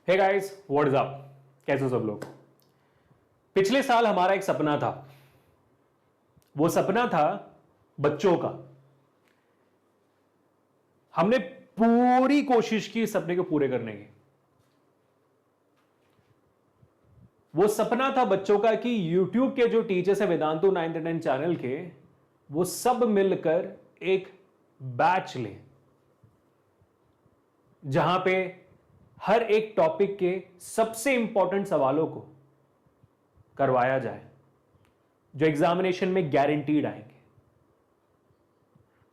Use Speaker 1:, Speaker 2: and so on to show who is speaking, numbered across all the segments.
Speaker 1: Hey guys, what is up? कैसे हो सब लोग? पिछले साल हमारा एक सपना था। वो सपना था बच्चों का। हमने पूरी कोशिश की इस सपने को पूरे करने की। वो सपना था बच्चों का कि YouTube के जो टीचर्स है Vedantu 9th and 10th channel के, वो सब मिलकर एक बैच लें जहां पे हर एक टॉपिक के सबसे इंपॉर्टेंट सवालों को करवाया जाए जो एग्जामिनेशन में गारंटीड आएंगे।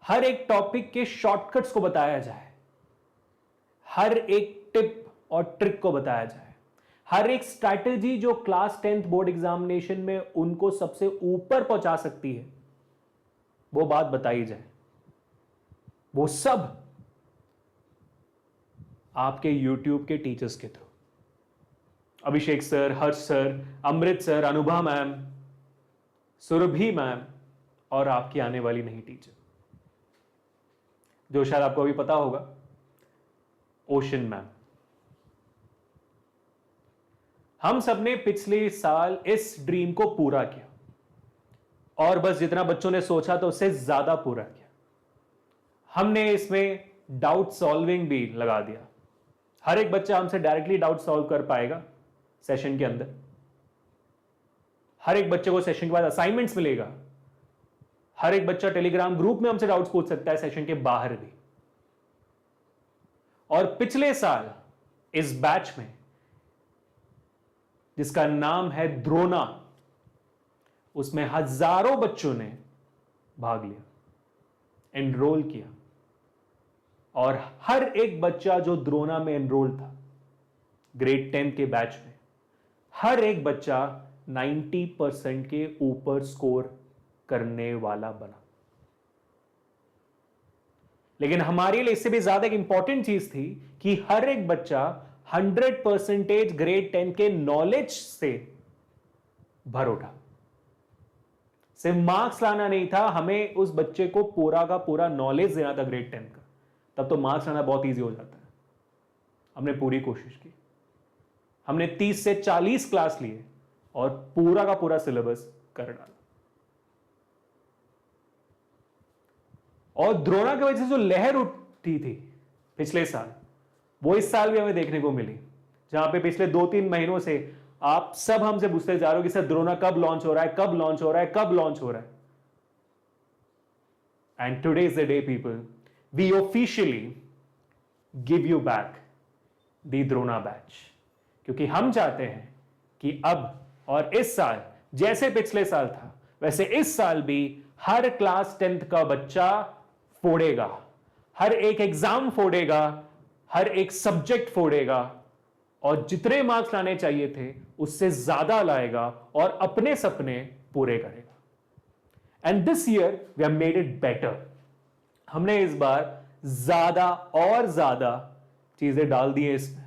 Speaker 1: हर एक टॉपिक के शॉर्टकट्स को बताया जाए, हर एक टिप और ट्रिक को बताया जाए, हर एक स्ट्रैटेजी जो क्लास 10th बोर्ड एग्जामिनेशन में उनको सबसे ऊपर पहुंचा सकती है वो बात बताई जाए। वो सब आपके YouTube के टीचर्स के थ्रू। Abhishek sir, Harsh sir, Amrit sir, Anubha ma'am, Surabhi ma'am और आपकी आने वाली नई टीचर जो शायद आपको अभी पता होगा, ओशन मैम। हम सबने पिछले साल इस ड्रीम को पूरा किया और बस जितना बच्चों ने सोचा था उससे ज्यादा पूरा किया। हमने इसमें डाउट सॉल्विंग भी लगा दिया। हर एक बच्चा हमसे डायरेक्टली डाउट सॉल्व कर पाएगा सेशन के अंदर। हर एक बच्चे को सेशन के बाद असाइनमेंट्स मिलेगा। हर एक बच्चा टेलीग्राम ग्रुप में हमसे डाउट्स पूछ सकता है सेशन के बाहर भी। और पिछले साल इस बैच में, जिसका नाम है द्रोणा, उसमें हजारों बच्चों ने भाग लिया, एनरोल किया। और हर एक बच्चा जो द्रोणा में एनरोल था ग्रेड 10 के बैच में, हर एक बच्चा 90% के ऊपर स्कोर करने वाला बना। लेकिन हमारे लिए इससे भी ज्यादा एक इंपॉर्टेंट चीज थी कि हर एक बच्चा 100% ग्रेड 10 के नॉलेज से भर उठा। सिर्फ मार्क्स लाना नहीं था, हमें उस बच्चे को पूरा का पूरा नॉलेज देना था ग्रेड 10 का। तब तो मार्क्स लाना बहुत इजी हो जाता है। हमने पूरी कोशिश की। हमने 30 से 40 क्लास लिए और पूरा का पूरा सिलेबस कर डाला। और द्रोणा की वजह से जो लहर उठी थी पिछले साल, वो इस साल भी हमें देखने को मिली। जहां पे पिछले 2-3 महीनों से आप सब हमसे पूछते जा रहे हो कि सर द्रोणा कब लॉन्च हो रहा है, कब लॉन्च हो रहा है, कब लॉन्च हो रहा है। And today is the day people, we officially give you back the Drona batch. क्योंकि हम चाहते हैं कि अब और इस साल जैसे पिछले साल था वैसे इस साल भी हर क्लास 10th का बच्चा फोड़ेगा, हर एक एग्जाम फोड़ेगा, हर एक सब्जेक्ट फोड़ेगा और जितने मार्क्स लाने चाहिए थे उससे ज्यादा लाएगा और अपने सपने पूरे करेगा। And this year we have made it better. हमने इस बार ज्यादा और ज्यादा चीजें डाल दी हैं इसमें,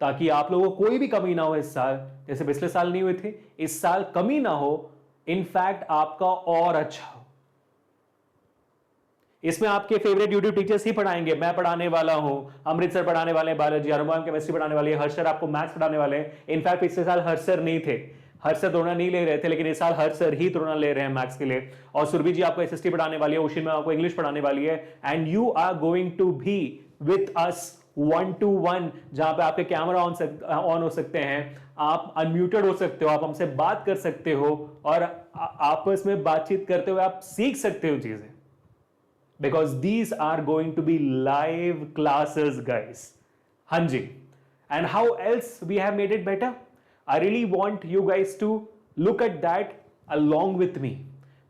Speaker 1: ताकि आप लोगों को कोई भी कमी ना हो इस साल। जैसे पिछले साल नहीं हुई थी, इस साल कमी ना हो, इनफैक्ट आपका और अच्छा हो। इसमें आपके फेवरेट यूट्यूब टीचर्स ही पढ़ाएंगे। मैं पढ़ाने वाला हूं, अमृत सर पढ़ाने वाले हैं, बायोलॉजी, अनुमान केमिस्ट्री पढ़ाने वाले हैं, हर्ष सर आपको मैथ्स पढ़ाने वाले हैं। इनफैक्ट पिछले साल हर्ष सर नहीं थे, हर्ष सर द्रोणा नहीं ले रहे थे, लेकिन इस साल हर्ष सर ही द्रोणा ले रहे हैं मैथ्स के लिए। और सुरभि जी आपको एसएसटी पढ़ाने वाली है, ओशिन में आपको इंग्लिश पढ़ाने वाली है। And you are going to be with us 1-to-1, जहां पे आपके कैमरा ऑन हो सकते हैं, आप अनम्यूटेड हो सकते हो, आप हमसे बात कर सकते हो और आपस में बातचीत करते हुए आप सीख सकते हो चीजें। Because these are going to be live classes, guys. हाँ जी. And how else we have made it better? I really want you guys to look at that along with me.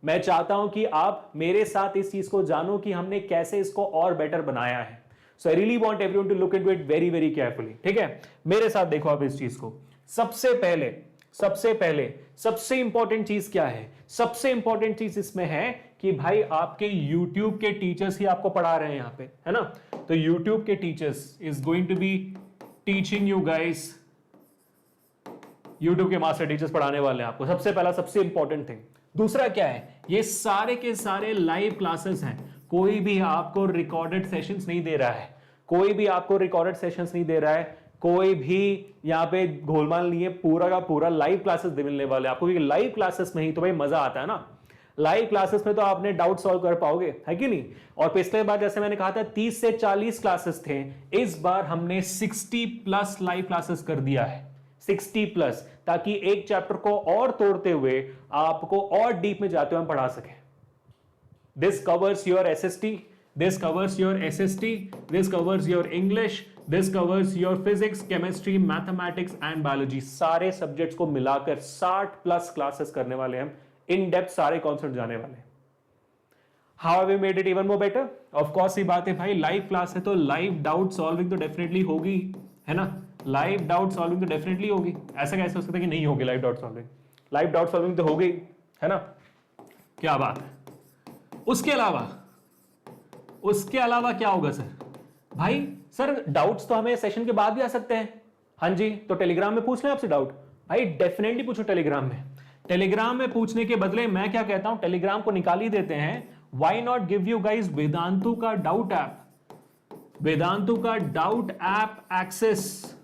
Speaker 1: मैं चाहता हूं कि आप मेरे साथ इस चीज को जानो कि हमने कैसे इसको और बेटर बनाया है। So I really want everyone to look into it very very carefully. ठीक है, मेरे साथ देखो आप इस चीज को। सबसे पहले सबसे इंपॉर्टेंट चीज क्या है? सबसे इंपॉर्टेंट चीज इसमें है कि भाई आपके YouTube के टीचर्स ही आपको पढ़ा रहे हैं यहां पे, है ना? तो YouTube के teachers is going to be teaching you guys. YouTube के मास्टर टीचर्स पढ़ाने वाले हैं आपको। सबसे पहला, सबसे इंपॉर्टेंट थिंग। दूसरा क्या है? ये सारे के सारे लाइव क्लासेस हैं। कोई भी आपको रिकॉर्डेड सेशंस नहीं दे रहा है, कोई भी आपको रिकॉर्डेड सेशंस नहीं दे रहा है। कोई भी यहाँ पे गोलमाल नहीं है, पूरा का पूरा लाइव क्लासेस मिलने वाले आपको, क्योंकि लाइव क्लासेस में ही तो भाई मजा आता है ना। लाइव क्लासेस में तो आपने डाउट सॉल्व कर पाओगे, है कि नहीं। और पिछले बार जैसे मैंने कहा था 30 से 40 क्लासेस थे, इस बार हमने 60 प्लस लाइव क्लासेस कर दिया है, 60 प्लस, ताकि एक चैप्टर को और तोड़ते हुए आपको और डीप में जाते हुए हम पढ़ा सकें। This covers your SST, this covers your SST, this covers your English, this covers your physics, chemistry, mathematics and biology। सारे सब्जेक्ट्स को मिलाकर 60 प्लस क्लासेस करने वाले हम, इन डेप्थ सारे कॉन्सेप्ट जाने वाले हैं। How have we made it even more better? Of course ये बात है भाई, लाइव क्लास है तो लाइव डाउट सॉल्विंग तो डेफिनेटली होगी, है ना। लाइव डाउट सॉल्विंग तो डेफिनेटली होगी, ऐसा कैसे हो सकता है कि नहीं होगी live doubt solving. Live doubt solving तो होगी, है ना। क्या बात है। उसके अलावा क्या होगा सर? भाई सर डाउट्स तो हमें सेशन के बाद भी आ सकते हैं। हाँ जी, तो टेलीग्राम में पूछ लें आपसे डाउट। भाई डेफिनेटली पूछो टेलीग्राम में। टेलीग्राम में पूछने के बदले मैं क्या कहता हूं, टेलीग्राम को निकाल ही देते हैं। Why not give you guys Vedantu का डाउट ऐप, वेदांतु का doubt app access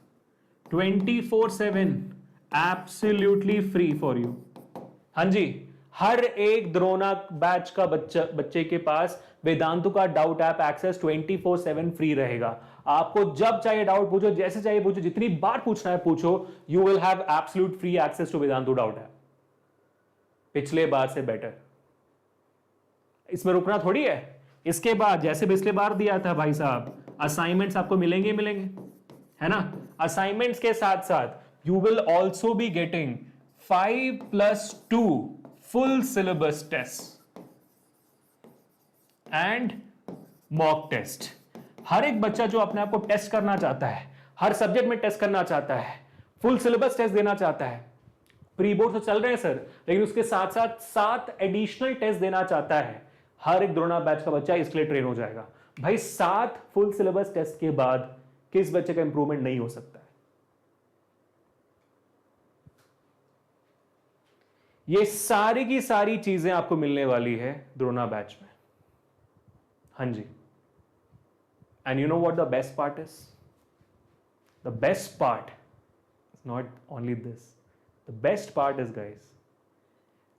Speaker 1: 24/7 absolutely free for you. हाँ जी, हर एक द्रोणा बैच का बच्चे के पास वेदांतु का डाउट ऐप एक्सेस 24/7 फ्री रहेगा। आपको जब चाहिए डाउट पूछो, जैसे चाहिए पूछो, जितनी बार पूछना है पूछो, you will have absolute free access to Vedantu doubt app. पिछले बार से बेटर, इसमें रुकना थोड़ी है। इसके बाद जैसे पिछले बार दिया था भाई साहब, असाइनमेंट्स आपको मिलेंगे है ना। असाइनमेंट्स के साथ साथ you will also be getting 5+2 full syllabus test and mock test. हर एक बच्चा जो अपने आप को टेस्ट करना चाहता है, हर सब्जेक्ट में टेस्ट करना चाहता है, फुल सिलेबस टेस्ट देना चाहता है, प्री बोर्ड तो चल रहे हैं सर, लेकिन उसके साथ साथ 7 एडिशनल टेस्ट देना चाहता है, हर एक द्रोणा बैच का बच्चा इसके लिए ट्रेन हो जाएगा। भाई 7 फुल सिलेबस टेस्ट के बाद किस बच्चे का इंप्रूवमेंट नहीं हो सकता है। ये सारी की सारी चीजें आपको मिलने वाली है द्रोणा बैच में। हाँ जी, and you know what the best part is? The best part is not only this, the best part is guys,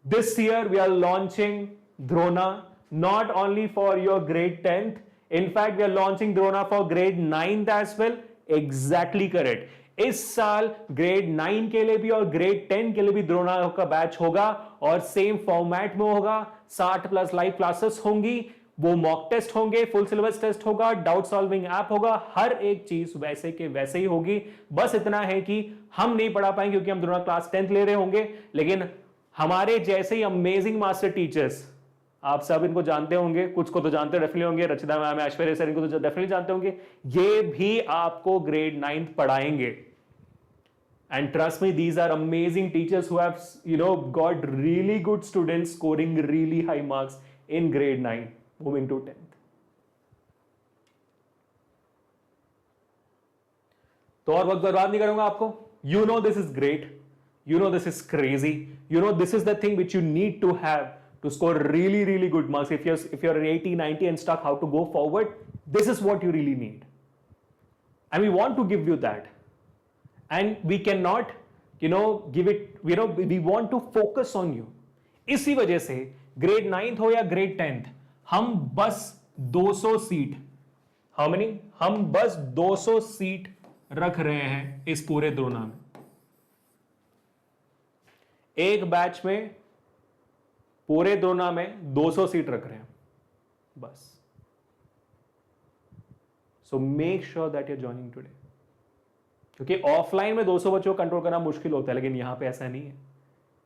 Speaker 1: this year we are launching Drona not only for your grade 10th, in fact we are launching Drona for grade 9th as well। exactly correct। इस साल grade 9 के लिए भी और grade 10 के लिए भी द्रोणा का बैच होगा और सेम फॉर्मेट में होगा। 60 प्लस लाइव क्लासेस होंगी, वो मॉक टेस्ट होंगे, फुल सिलेबस टेस्ट होगा, डाउट सॉल्विंग ऐप होगा, हर एक चीज वैसे के वैसे ही होगी। बस इतना है कि हम नहीं पढ़ा पाएंगे क्योंकि हम द्रोणा क्लास 10th ले रहे होंगे, लेकिन हमारे जैसे ही अमेजिंग मास्टर टीचर्स, आप सब इनको जानते होंगे, कुछ को तो जानते डेफिनेटली होंगे, रचिता मैम, ऐश्वर्या सर, इनको तो डेफिनेटली जानते होंगे, ये भी आपको ग्रेड 9th पढ़ाएंगे। And trust me, these are amazing teachers who have got really good students scoring really high marks in grade 9 moving to 10th। तो और वक्त बर्बाद नहीं करूंगा आपको। You know this is great, you know this is crazy, you know this is the thing which you need to have to score really good marks. If you're 80, 90 and stuck how to go forward, this is what you really need, and we want to give you that, and we cannot give it, we want to focus on you। इसी वजह से grade 9th हो या grade 10th, हम बस 200 seat, how many, हम बस 200 seat रख रहे हैं इस पूरे द्रोणा में। एक बैच में पूरे द्रोणा में 200 सीट रख रहे हैं बस। So make sure that your joining today, क्योंकि ऑफलाइन में 200 बच्चों को कंट्रोल करना मुश्किल होता है, लेकिन यहां पे ऐसा नहीं है।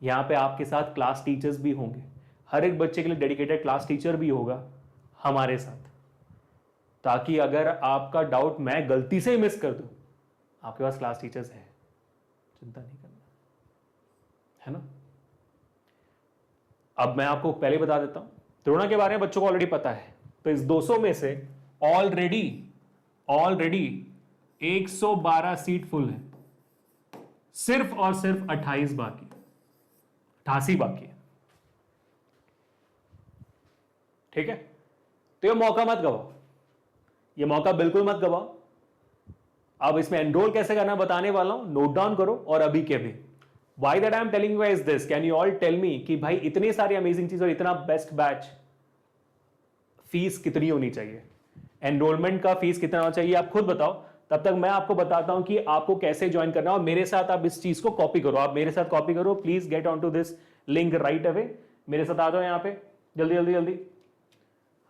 Speaker 1: यहां पे आपके साथ क्लास टीचर्स भी होंगे, हर एक बच्चे के लिए डेडिकेटेड क्लास टीचर भी होगा हमारे साथ, ताकि अगर आपका डाउट मैं गलती से मिस कर दूं, आपके पास क्लास टीचर्स हैं, चिंता नहीं करना, है ना। अब मैं आपको पहले बता देता हूं, द्रोणा के बारे में बच्चों को ऑलरेडी पता है। तो इस 200 में से ऑलरेडी 112 सीट फुल है, सिर्फ और सिर्फ 88 बाकी है। ठीक है, तो ये मौका मत गवाओ, ये मौका बिल्कुल मत गवाओ। अब इसमें एनरोल कैसे करना बताने वाला हूं, नोट डाउन करो और अभी के भी। Why that I am telling you is this, can you all tell me कि भाई इतनी सारी अमेजिंग चीज और इतना बेस्ट बैच, फीस कितनी होनी चाहिए, एनरोलमेंट का फीस कितना होना चाहिए, आप खुद बताओ। तब तक मैं आपको बताता हूं कि आपको कैसे ज्वाइन करना है और मेरे साथ आप इस चीज को कॉपी करो। आप मेरे साथ कॉपी करो, please get on to this link right away. मेरे साथ आ जाओ यहाँ पे जल्दी जल्दी जल्दी।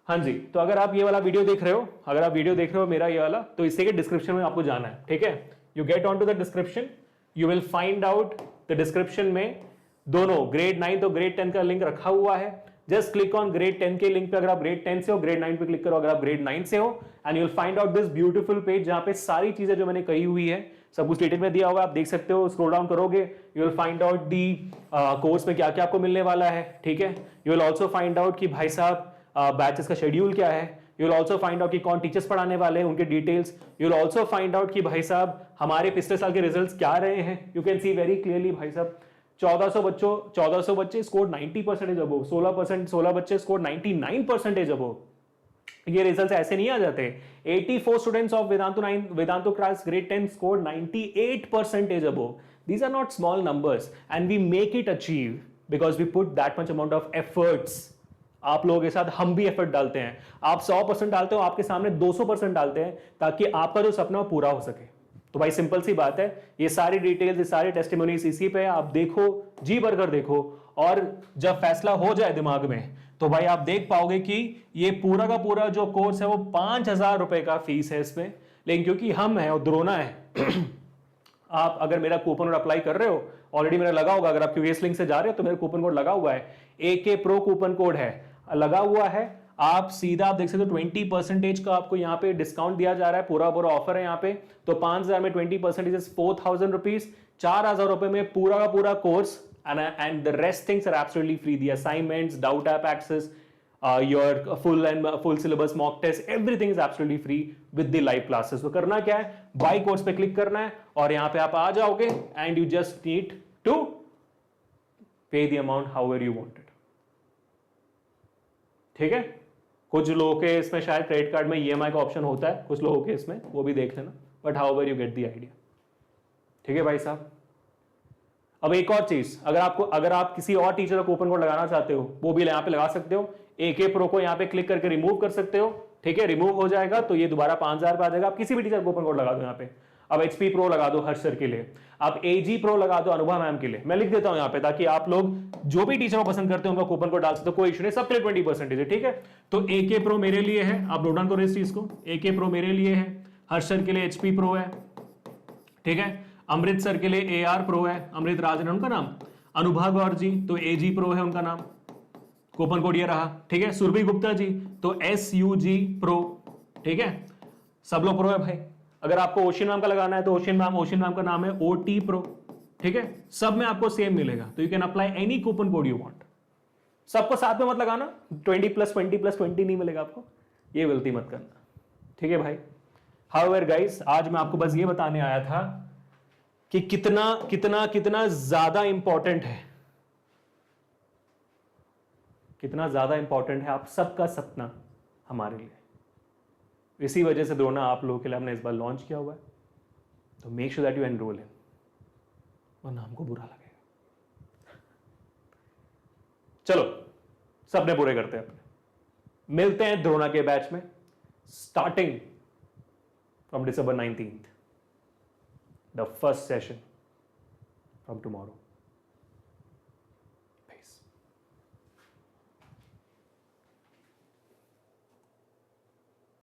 Speaker 1: हाँ जी, तो अगर आप ये वाला वीडियो देख रहे हो, अगर आप वीडियो देख रहे हो मेरा ये वाला, तो इसी के डिस्क्रिप्शन में आपको जाना है, ठीक है। You get on to the description, you will find out the description में दोनों ग्रेड 9 और ग्रेड 10 का लिंक रखा हुआ है। जस्ट क्लिक ऑन ग्रेड 10 के लिंक पे अगर आप ग्रेड 10 से हो, ग्रेड 9 पे क्लिक करो अगर आप ग्रेड 9 से हो, and you will find out this beautiful page जहां पे सारी चीजें जो मैंने कही हुई है सब कुछ डिटेल में दिया होगा, आप देख सकते हो। स्क्रॉल डाउन करोगे, you will find out the course में क्या क्या आपको मिलने वाला है, ठीक है। You will also find out कि भाई साहब बैचेस का शेड्यूल क्या है। You will also find out कि कौन टीचर्स पढ़ाने वाले हैं, उनके details. You will also find out कि भाई साहब हमारे पिछले साल के रिजल्ट्स क्या रहे हैं। You can see very clearly भाई साहब 1400 बच्चे स्कोर 90% अबव, 16 बच्चे स्कोर 99% अबव। ये रिजल्ट्स ऐसे नहीं आ जाते। 84 students of वेदांतो class grade 10 score 98% above. These are not small numbers and we make it achieve because we put that much amount of efforts. आप लोगों के साथ हम भी एफर्ट डालते हैं। आप 100% डालते हो, आपके सामने 200% डालते हैं ताकि आपका जो सपना वो पूरा हो सके। तो भाई सिंपल सी बात है, ये सारी डिटेल्स, ये सारे टेस्टिमोनीज इसी पे आप देखो, जी भरकर देखो, और जब फैसला हो जाए दिमाग में तो भाई आप देख पाओगे कि ये पूरा का पूरा जो कोर्स है वो 5,000 रुपए का फीस है इसमें। लेकिन क्योंकि हम है और द्रोना है आप अगर मेरा कूपन कोड अप्लाई कर रहे हो, ऑलरेडी मेरा लगा होगा, अगर आप क्यूएस लिंक से जा रहे हो तो मेरा कूपन कोड लगा हुआ है, AK प्रो कूपन कोड है लगा हुआ है। आप सीधा आप देख सकते हो 20% का आपको यहाँ पे डिस्काउंट दिया जा रहा है, पूरा पूरा ऑफर है यहाँ पे। तो 5,000 में 20% 4,000 रुपीज, 4,000 रुपए में पूरा का पूरा course, and the rest things are absolutely free. The assignments, doubt app access, your full syllabus mock test, everything is absolutely free with the live classes. तो करना क्या है, बाय कोर्स पे क्लिक करना है और यहाँ पे आप आ जाओगे and you just need to pay the amount however you wanted, ठीक है। कुछ लोगों के इसमें शायद क्रेडिट कार्ड में EMI का ऑप्शन होता है, कुछ लोगों के इसमें, वो भी देख लेना, but however you get the idea, ठीक है भाई साहब। अब एक और चीज, अगर आप किसी और टीचर का कूपन कोड लगाना चाहते हो वो भी यहाँ पे लगा सकते हो। AK प्रो को यहाँ पे क्लिक करके रिमूव कर सकते हो, ठीक है। रिमूव हो जाएगा तो ये दोबारा 5,000 पे आ जाएगा। आप किसी भी टीचर का कूपन कोड लगा दो यहाँ पे। अब HP प्रो लगा दो हर्ष सर के लिए, आप AG प्रो लगा दो अनुभव मैम के लिए। मैं लिख देता हूं यहाँ पे ताकि आप लोग जो भी टीचर को पसंद करते हो उनका कूपन कोड डाल सकते हो, कोई इशू नहीं, सबके लिए 20% है, ठीक है। तो AK प्रो मेरे लिए है, आप नोट डाउन करो इस चीज को। AK प्रो मेरे लिए है, हर्ष सर के लिए HP प्रो है, ठीक है। अमृत सर के लिए AR प्रो है, अमृत राजन उनका नाम। अनुभव गौर जी तो AG प्रो है उनका नाम, कूपन कोड ये रहा, ठीक है। सुरभि गुप्ता जी तो SUG प्रो, ठीक है। सब लोग प्रो है भाई। अगर आपको ओशियन मैम का लगाना है तो ओशियन मैम का नाम है OT प्रो, ठीक है। सब में आपको सेम मिलेगा, तो you can apply any coupon code you want. सबको साथ में मत लगाना, 20+20+20 नहीं मिलेगा आपको, ये गलती मत करना, ठीक है भाई। हाउएवर गाइस, आज मैं आपको बस ये बताने आया था कि कितना कितना कितना ज्यादा इंपॉर्टेंट है, कितना ज्यादा इंपॉर्टेंट है आप सबका सपना हमारे लिए। इसी वजह से द्रोना आप लोगों के लिए हमने इस बार लॉन्च किया हुआ है। तो make sure that you enrol in, वरना हमको बुरा लगेगा। चलो सबने पूरे करते हैं अपने। मिलते हैं द्रोना के बैच में starting from December 19th, the first session from tomorrow.